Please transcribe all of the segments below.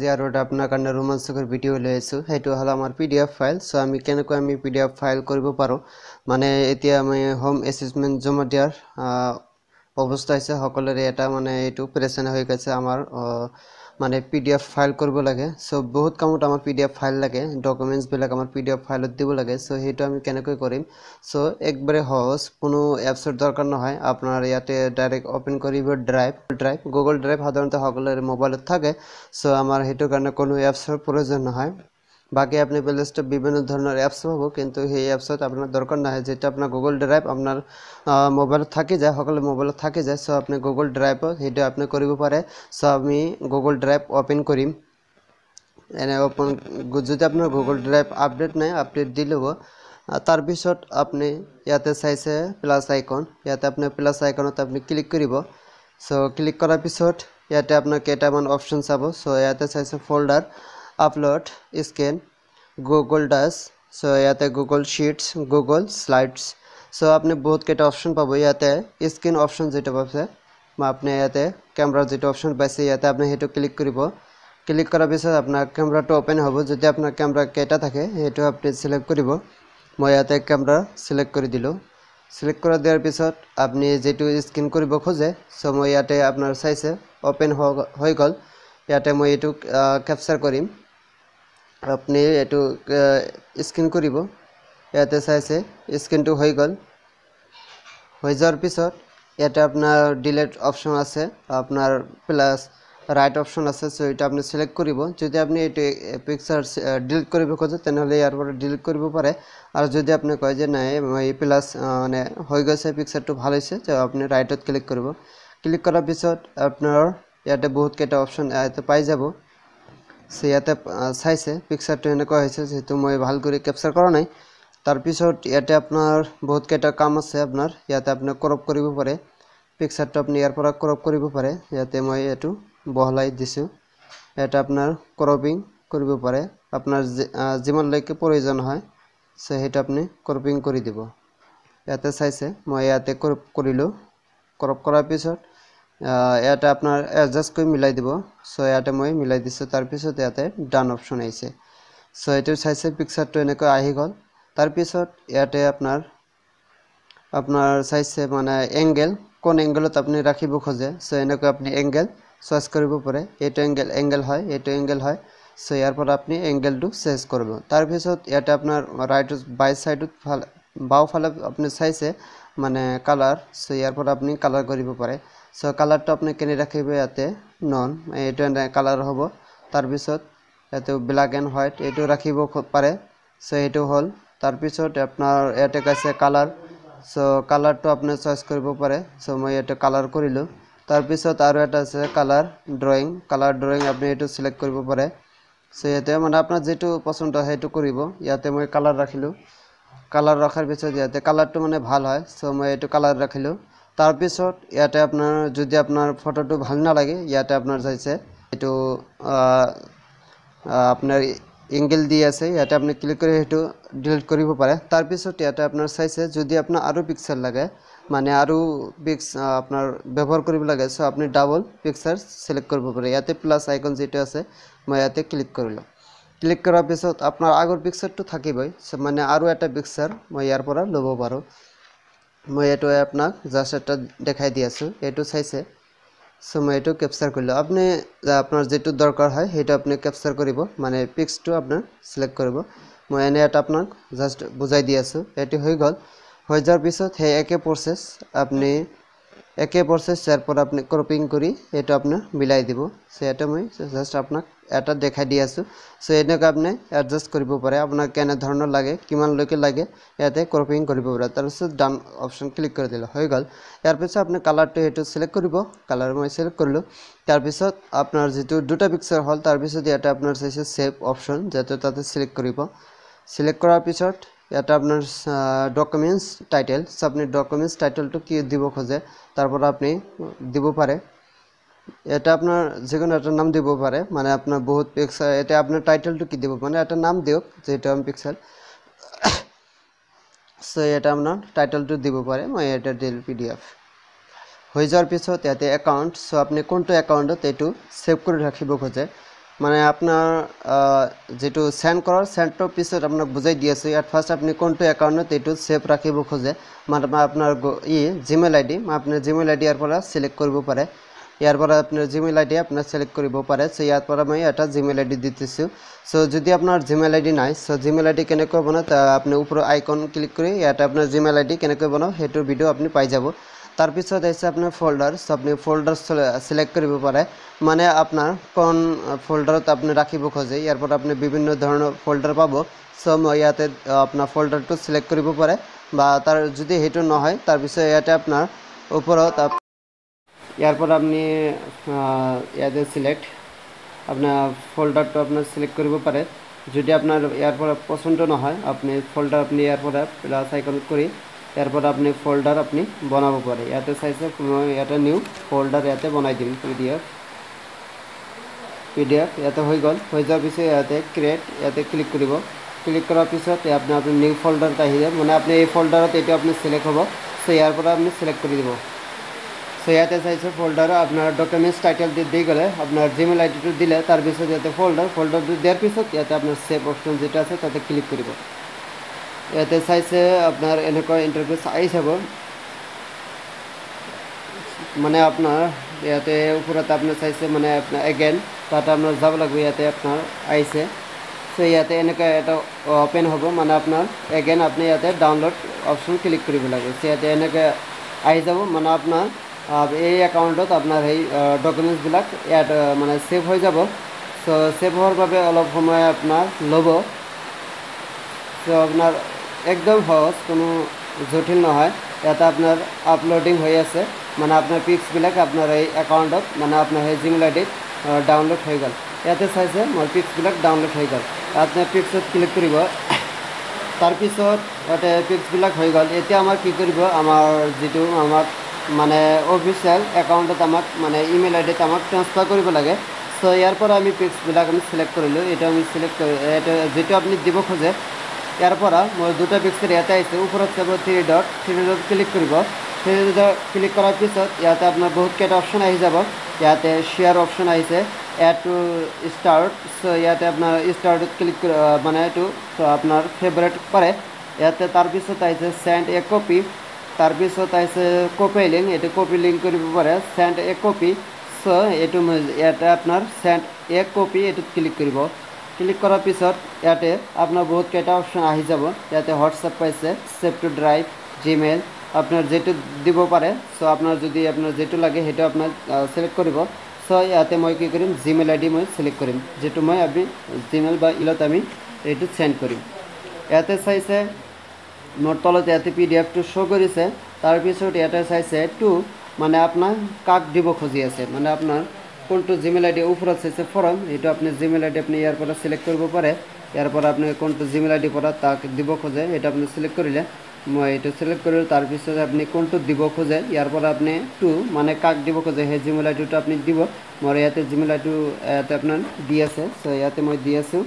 আজি আৰু এটা আপোনাৰ কাৰণে ৰোমাঞ্চকৰ ভিডিঅ' লৈ আছোঁ। সেইটো হ'ল আমাৰ PDF ফাইল। চ' আমি কেনেকৈ PDF ফাইল কৰিব পাৰোঁ, মানে এতিয়া আমি হোম এছেচমেণ্ট জমা দিয়াৰ অৱস্থা হৈছে। সকলোৰে এটা মানে এইটো প্ৰেছাৰ হৈ গৈছে আমাৰ মানে PDF ফাইল কৰিব লাগে। চ' বহুত কামত আমাৰ PDF ফাইল লাগে, ডকুমেণ্টছবিলাক আমাৰ PDF ফাইলত দিব লাগে। চ' সেইটো আমি কেনেকৈ কৰিম। চ' একবাৰে সহজ, কোনো এপছৰ দৰকাৰ নহয়। আপোনাৰ ইয়াতে ডাইৰেক্ট অপেন কৰিব গুগল ড্ৰাইভ সাধাৰণতে সকলোৰে মোবাইলত থাকে। চ' আমাৰ সেইটো কাৰণে কোনো এপছৰ প্ৰয়োজন নহয়। বাকী আপুনি প্লে ষ্ট'ৰত বিভিন্ন ধৰণৰ এপছ পাব, কিন্তু সেই এপছত আপোনাৰ দৰকাৰ নহয়। যেতিয়া আপোনাৰ গুগল ড্ৰাইভ আপোনাৰ মোবাইলত থাকি যায়, সকলো মোবাইলত থাকি যায়। চ' আপুনি গুগল ড্ৰাইভত সেইটো আপুনি কৰিব পাৰে। চ' আমি গুগল ড্ৰাইভ অপেন কৰিম। এনে ওপেন যদি আপোনাৰ গুগল ড্ৰাইভ আপডেট নাই, আপডেট দি ল'ব। তাৰপিছত আপুনি ইয়াতে চাইছে প্লাছ আইকন, ইয়াতে আপুনি প্লাছ আইকনত আপুনি ক্লিক কৰিব। চ' ক্লিক কৰাৰ পিছত ইয়াতে আপোনাৰ কেইটামান অপশ্যন চাব। চ' ইয়াতে চাইছে folder, upload, scan, Google Docs. চ' ইয়াতে গুগল শ্বিটছ, গুগল শ্লাইডছ। চ' আপুনি বহুত কেইটা অপশ্যন পাব। ইয়াতে স্ক্ৰীন অপশ্যন যেটা পাইছে, আপুনি ইয়াতে কেমেৰাৰ যেটো অপশ্যন পাইছে, ইয়াতে আপুনি সেইটো ক্লিক কৰিব। ক্লিক কৰাৰ পিছত আপোনাৰ কেমেৰাটো অপেন হ'ব। যদি আপোনাৰ কেমেৰা কেইটা থাকে সেইটো আপুনি চিলেক্ট কৰিব। মই ইয়াতে কেমেৰা চিলেক্ট কৰি দিলোঁ। সিলেক্ট কৰা দিয়াৰ পিছত আপনি যেটো স্ক্যান কৰিব খোজে, সো মই ইয়াতে আপনাৰ চাইছে ওপেন হৈ গল। ইয়াতে মই এটো ক্যাপচাৰ কৰিম। আপনি এটো স্ক্যান কৰিব। ইয়াতে চাইছে স্ক্যানটো হৈ গল। হৈ যাওয়ার পিছত ইয়াতে আপনার ডিলিট অপশন আছে, আপনার প্লাস রাইট অপশন আছে। সো এটা আপনি সিলেক্ট কৰিব। যদি আপনি এটো পিকচাৰ ডিলিট কৰিব খোজে তেনহলে ইয়াৰ পৰা ডিলিট কৰিব পাৰে। আর যদি আপনি কয় যে নাই মই প্লাস মানে হৈ গৈছে পিকচারটো ভাল হৈছে, তো আপনি রাইটত ক্লিক কৰিব। ক্লিক কৰাৰ পিছত আপনার ইয়াতে বহুত কেইটা অপশন ইয়াতে পাই যাব। সো ইয়াতে চাইছে পিকচারটো এনেকুৱা হৈছে, যেহেতু মই ভাল কৰি ক্যাপচাৰ কৰা নাই। তাৰপিছত ইয়াতে আপনাৰ বহুত কেইটা কাম আছে। আপনাৰ ইয়াতে আপনি ক্ৰপ কৰিব পাৰে। পিকচাৰটো আপনি ইয়াৰ পৰা ক্ৰপ কৰিব পাৰে। ইয়াতে মই এটো বহলাই দিছো। এটা আপনাৰ ক্ৰপিং কৰিব পাৰে। আপনাৰ যিমানলৈকে প্ৰয়োজন হয় সো সেইটো আপনি ক্ৰপিং কৰি দিব। ইয়াতে চাইছে মই ইয়াতে ক্ৰপ কৰিলো। ক্ৰপ কৰাৰ পিছত ইয়াতে আপনাৰ এডজাস্ট কৰি মিলাই দিব। সো ইয়াতে মই মিলাই দিছো। তাৰপিছত ইয়াতে ডান অপশন আহিছে। সো এটো চাইছে পিকচাৰটো এনেকৈ আহি গল। তাৰপিছত ইয়াতে আপনাৰ চাইছে মানে এঙ্গেল, কোন এঙ্গেলত আপনি ৰাখিব খোজে। সো এনেকৈ আপনি এঙ্গেল চয়েস কৰিব পাৰে। এটো এঙ্গেল হয়, এটো এঙ্গেল হয়। সো ইয়াৰ পৰা আপনি এঙ্গেলটো চেঞ্জ কৰিব। তাৰপিছত ইয়াতে আপনাৰ ৰাইট বাই সাইডত বাও ফালে আপনি চাইছে মানে কালাৰ। সো ইয়াৰ পৰা আপনি কালাৰ কৰিব পাৰে। সো কালাৰটো আপনি কেনে ৰাখিব, ইয়াতে নন এটো কালাৰ হ'ব। তাৰপিছত ইয়াতে ব্ল্যাক এন্ড হোয়াইট এটো ৰাখিব পাৰে। সো এটো হল। তাৰপিছত আপনাৰ ইয়াতে কাছে কালাৰ। সো কালাৰটো আপনি চয়েস কৰিব পাৰে। সো মই এটা কালাৰ কৰিলো। তাৰপিছত আৰু এটা আছে কালাৰ ড্ৰয়িং। কালাৰ ড্ৰয়িং আপনি এটো সিলেক্ট কৰিব পাৰে। সো ইয়াতে মানে আপনাৰ যেটো পছন্দ হয় সেইটো কৰিব। ইয়াতে মই কালাৰ ৰাখিলো। কালাৰ ৰাখাৰ পিছত ইয়াতে কালাৰটো মানে ভাল হয়। সো মই এটো কালাৰ ৰাখিলো। তাৰপিছত ইয়াতে আপনার যদি আপনার ফটোটো ভাল না লাগে, ইয়াতে আপনার চাইছে এটো আপনার এঙ্গেল দিয়ে আছে, ইয়াতে আপনি ক্লিক করে এটো ডিলিট কৰিব পাৰে। তাৰপিছত ইয়াতে আপনাৰ চাইছে যদি আপনাৰ আৰো পিকচাৰ লাগে, মানে আৰো আপনাৰ ব্যবহাৰ কৰিব লাগে, সো আপনি ডাবল পিকচাৰ সিলেক্ট কৰিব পাৰে। ইয়াতে প্লাস আইকন যেটা আছে মই ইয়াতে ক্লিক কৰিলো। ক্লিক কৰাৰ পিছত আপনাৰ আগৰ পিকচাৰটো থাকিবই, মানে আৰো এটা পিকচাৰ মই ইয়াৰ পৰা লব পাৰো। মই এটো আপোনাক জাস্ট এটা দেখাই দি আছো। এটো চাইছে, সো মই এটো ক্যাপচার কৰিলো। আপনি আপনাৰ যেটো দৰকাৰ হয় সেইটো আপনি ক্যাপচাৰ কৰিব, মানে পিক্সটো আপনাৰ সিলেক্ট কৰিব। মই এনে এটা আপোনাক জাস্ট বুজাই দি আছো। এটো হৈ গল। হৈ যাওয়ার পিছত হে একে প্রসেস আপনি ইয়ার পর আপনি ক্রপিং করি এটা আপনি মিলাই দিব। সো এটা মই জাস্ট আপনাক এটা দেখাই দি আছো। সো এনেকৈ আপনি এডজাস্ট কৰিব পাৰে। আপনাৰ কেনে ধৰণৰ লাগে, কিমান লৈকে লাগে ইয়াতে ক্ৰপিং কৰিব পাৰে। তাৰপিছত ডান অপশন ক্লিক কৰি দিলে হৈ গল। ইয়াৰ পিছত আপনি কালাৰটো এটো সিলেক্ট কৰিব। কালাৰ মই সিলেক্ট কৰিলো। তাৰপিছত আপনাৰ যেটো দুটা পিকচাৰ হল, তাৰপিছত ইয়াতে আপনাৰ চাইছে সেভ অপশন, যেটো তাতে সিলেক্ট কৰিব। সিলেক্ট কৰাৰ পিছত ইয়াতে আপনার ডকুমেন্টস টাইটেল, আপনি ডকুমেন্টস টাইটেলটো কি দিব খোজে তারপর আপনি দিব পারে। এটা আপনার যে কোনো একটা নাম দিব পারে, মানে আপনার বহুত পিক্সেল, এটা আপনার টাইটেলটো কি দিব, মানে একটা নাম দিওক যেটা আমি পিক্সেল। সো এটা আপনার টাইটেলটো দিব পারে। মই এটা দিল PDF। হৈ যাওয়ার পিছত ইয়াতে একাউন্ট। সো আপনি কোনটো একাউন্টত এটো সেভ করে রাখিব খোজে, মানে আপনার যেটো সেন্ড করার সেন্টার পিছত আপোনাক বুজাই দি আছো এট ফার্স্ট আপনি কোনটো একাউন্টত এটো সেভ রাখিব খোজে মানে আপনার জিমেইল আইডি আপনার জিমেইল আইডি ইয়ার পৰা সিলেক্ট কৰিব পাৰে ইয়াৰ পৰা আপনাৰ জিমেইল আইডি আপনাৰ সিলেক্ট কৰিব পাৰে সো ইয়াৰ পৰা মই এটা জিমেইল আইডি দিতেছো সো যদি আপনাৰ জিমেইল আইডি নাই সো জিমেইল আইডি কেনেকৈ বনাও আপনি উপৰ আইকন ক্লিক কৰি ইয়াতে আপনাৰ জিমেইল আইডি কেনেকৈ বনাও হেতুৰ ভিডিও আপনি পাই যাব তাৰ পিছত আছে আপনাৰ ফোল্ডাৰ সো আপনি ফোল্ডাৰ সিলেক্ট কৰিব পাৰে মানে আপনার কোন ফোল্ডারত আপনি রাখিব খোজে ইয়ার পর আপনি বিভিন্ন ধরনের ফোল্ডার পাবো সো মই ইয়াতে আপনার ফোল্ডারটো সিলেক্ট কৰিব পাৰে বা তাৰ যদি হেতু নহয় তাৰ পিছত ইয়াতে আপনাৰ উপৰত ইয়াৰ পৰ আপনি ইয়াতে সিলেক্ট আপনাৰ ফোল্ডাৰটো আপনাৰ সিলেক্ট কৰিব পাৰে যদি আপনাৰ ইয়াৰ পৰ পছন্দ নহয় আপনি ফোল্ডাৰ আপনি ইয়াৰ পৰ প্লাস আইকন কৰি ইয়াৰ পৰ আপনি ফোল্ডাৰ আপনি বনাব পাৰে ইয়াতে চাইছে ইয়াতে নিউ ফোল্ডাৰ ইয়াতে বনাই দিম পিডিএফ ইয়াতে হৈ গল হৈ যোৱাৰ পিছত ইয়াতে ক্ৰিয়েট ইয়াতে ক্লিক কৰিব ক্লিক কৰাৰ পিছত আপনি নিউ ফোল্ডাৰত আহি যাব মানে আপনি এই ফোল্ডাৰত এটো আপনি সিলেক্ট হ'ব সো ইয়াৰ পৰা আপনি সিলেক্ট কৰি দিব সো ইয়াতে চাইছে ফোল্ডাৰ আপনার ডকুমেন্টস টাইটেল দি গলে আপনার জিমেইল আইডিটো দিলে তার পিছত ইয়াতে ফোল্ডারটো দেওয়ার পিছত ইয়াতে আপনার সেভ অপশন যেটা আছে তাতে ক্লিক কৰিব ইয়াতে চাইছে আপনাৰ এনেকুৱা ইন্টাৰফেস আই যাব মানে আপনাৰ ইয়াতে উপৰত আপনাৰ চাইছে মানে আপনাৰ এগেইন তাতে আপনাৰ যাব লাগবে ইয়াতে আপনাৰ আইছে সো ইয়াতে এনেকুৱা এটা ওপেন হ'ব মানে আপনাৰ এগেইন আপনি ইয়াতে ডাউনলোড অপশন ক্লিক কৰিব লাগে সো ইয়াতে এনেকৈ আহি যাব মানে আপনার এই একাউন্টত আপনার এই ডকুমেন্টস বিলাক ইয়াত মানে সেভ হৈ যাব সো সেভ হোৱাৰ বাবে অলপ সময় আপনার ল'ব সো আপনার একদম সহজ কোনো জটিল নহয় ইয়াতে আপনার আপলোডিং হৈ আছে মানে আপনার পিক্স বিলাক আপনার এই একাউন্টত মানে আপনার এই জিমেইল আইডিত ডাউনলোড হৈ গল ইয়াতে চাইছে মোৰ পিক্স বিলাক ডাউনলোড হৈ গল আপনি পিক্সত ক্লিক কৰিব তাৰ পিছত ইয়াতে পিক্স বিলাক হৈ গল এতিয়া আমাৰ কি কৰিব আমাৰ যেটো আমাক মানে অফিশিয়াল একাউন্টত আমাক মানে ইমেইল আইডিত আমাক ট্রান্সফার কৰিব লাগে সো ইয়াৰ পৰা আমি পিক্স বিলাক আমি সিলেক্ট কৰিলো এটা আমি সিলেক্ট এটা যেটো আপনি দিব খোজে ইয়াৰ পৰা মই দুটা পিক্সৰ ইয়াতে আছে উপৰত চাব 3 ডট ক্লিক কৰিব 3 ডট ক্লিক কৰাৰ পিছত ইয়াতে আপোনাৰ বহুত কেইটা অপশন আহি যাব ইয়াতে শেয়ার অপশন আহিছে এড টু স্টার্ট সো ইয়াতে আপনার স্টার্টত ক্লিক মানে এটো আপনার ফেভারিট করে ইয়াতে তার পিছত আহিছে সেন্ড এ কপি তার পিছত আহিছে কপি লিংক এটো কপি লিংক কৰিব পাৰে সেন্ড এ কপি সো এটো ইয়াতে আপনাৰ সেন্ড এ কপি এটো ক্লিক কৰিব ক্লিক কৰাৰ পিছত ইয়াতে আপনার বহুত কেইটা অপশন আহি যাব ইয়াতে হোয়াটসঅ্যাপ পাইছে সেভ টু ড্রাইভ জিমেইল আপনার যেটো দিব পাৰে সো আপনাৰ যদি আপনাৰ যেটো লাগে হেটো আপনাৰ সিলেক্ট কৰিব সো ইয়াতে মই কি কৰিম জিমেইল আইডি মই সিলেক্ট কৰিম যেটো মই আমি জিমেইল বা ইলত আমি এটো সেন্ড কৰিম ইয়াতে চাইছে মোৰ তলত ইয়াতে পিডিএফ টো শো কৰিছে তাৰ পিছত ইয়াতে চাইছে টু মানে আপনাৰ কাক দিব খুজি আছে মানে আপনাৰ কোনটো জিমেইল আইডি উপৰত চাইছে ফৰ্ম এটো আপনি জিমেইল আইডি আপনি ইয়াৰ পৰা সিলেক্ট কৰিব পাৰে ইয়াৰ পৰা আপনি কোনটো জিমেইল আইডি পৰা তাক দিব খোজে এটা আপনি সিলেক্ট কৰিলে মই এটো সিলেক্ট কৰিলো তাৰ পিছত আপনি কোনটো দিব খোজে ইয়াৰ পৰা আপনি টু মানে কাক দিব খোজে হে জিমেইল আইডিটো আপনি দিব মোৰ ইয়াতে জিমেইল আইডি ইয়াতে আপনার দি আছে সো ইয়াতে মই দি আছো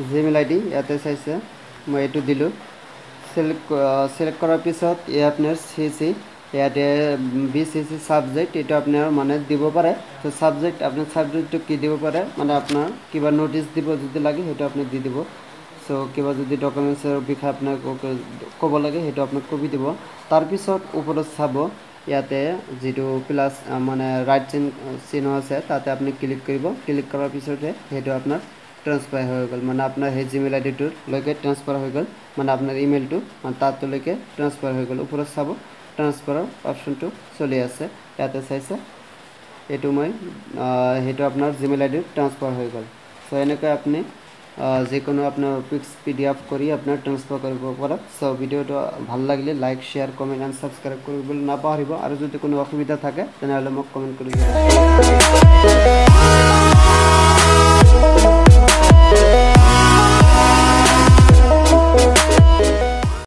জিমেইল আইডি ইয়াতে চাইছে মই এটো দিলো সিলেক্ট কৰাৰ পিছত এই আপনাৰ সিসি ইয়াতে বিসিসি সাবজেক্ট এটা আপনাৰ মানে দিব পাৰে তো সাবজেক্ট আপনাৰ সাবজেক্টটো কি দিব পাৰে মানে আপনার কিবা নোটিস দিব যদি লাগে হেটো আপনি দি দিব সো কিবা যদি ডকুমেন্টসৰ বিষয়ে আপনাৰ ক'ব লাগে হেটো আপনাৰ কপি দিব তাৰ পিছত ওপৰত চাব ইয়াতে যেটো প্লাস মানে ৰাইট চিহ্ন আছে তাতে আপনি ক্লিক কৰিব ক্লিক কৰাৰ পিছতে হেটো আপনাৰ ট্ৰান্সফাৰ হৈ গল মানে আপনাৰ হে জিমেইল আইডিটোৰ লৈকে ট্ৰান্সফাৰ হৈ গল মানে আপনাৰ ইমেইলটো মানে তাতে লৈকে ট্ৰান্সফাৰ হৈ গল উপৰত চাব ট্রান্সফার অপশনটো চলি আছে ইয়াতে চাইছে এটো মই হেটো আপনার জিমেইল আইডি ট্রান্সফার হৈ গল সো এনেকৈ আপনি যে কোনো আপনার পিক্স পিডিএফ কৰি আপনাৰ ট্ৰান্সফাৰ কৰিব পাৰে সো ভিডিওটো ভাল লাগিলে like share comment and subscribe কৰিবলৈ নাপাহৰিব আৰু যদি কোনো অসুবিধা থাকে তেনেহলে মোক কমেন্ট কৰি জনাব